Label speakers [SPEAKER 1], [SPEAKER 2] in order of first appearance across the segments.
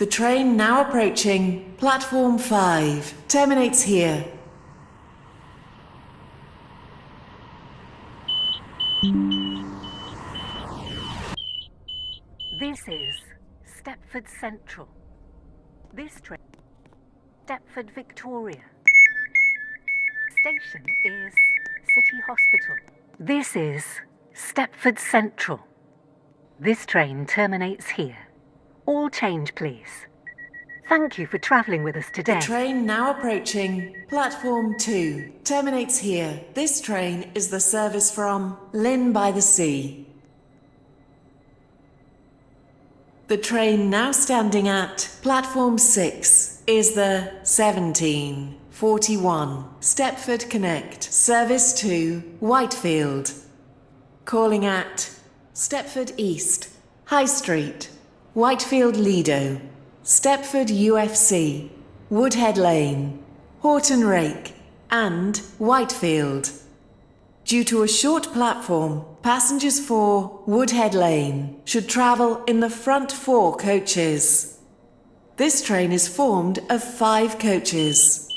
[SPEAKER 1] The train now approaching platform 5 terminates here.
[SPEAKER 2] This is Stepford Central. This train, Stepford Victoria. Station is City Hospital. This is Stepford Central. This train terminates here. All change, please. Thank you for travelling with us today.
[SPEAKER 1] The train now approaching platform 2 terminates here. This train is the service from Lynn by the Sea. The train now standing at platform 6 is the 1741 Stepford Connect service to Whitefield. Calling at Stepford East, High Street, Whitefield Lido, Stepford UFC, Woodhead Lane, Horton Rake, and Whitefield. Due to a short platform, passengers for Woodhead Lane should travel in the front 4 coaches. This train is formed of 5 coaches.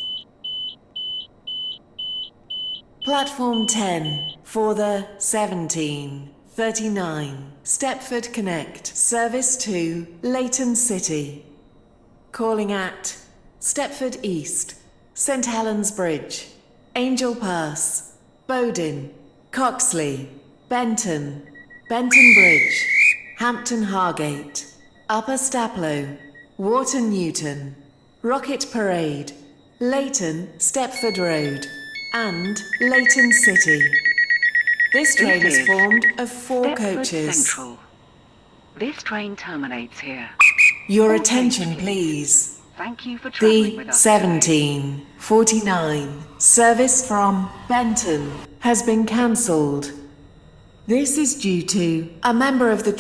[SPEAKER 1] Platform 10 for the 1739 Stepford Connect service to Leighton City. Calling at Stepford East, St Helens Bridge, Angel Pass, Bowdon, Coxley, Benton, Benton Bridge, Hampton Hargate, Upper Staplow, Wharton Newton, Rocket Parade, Leighton Stepford Road, and Leighton City. This train is formed of 4
[SPEAKER 3] Stepford
[SPEAKER 1] coaches.
[SPEAKER 3] Central. This train terminates here.
[SPEAKER 1] Your
[SPEAKER 3] All
[SPEAKER 1] attention,
[SPEAKER 3] change,
[SPEAKER 1] please.
[SPEAKER 3] Thank you for travelling
[SPEAKER 1] The
[SPEAKER 3] with us today.
[SPEAKER 1] 1749 service from Benton has been cancelled. This is due to a member of the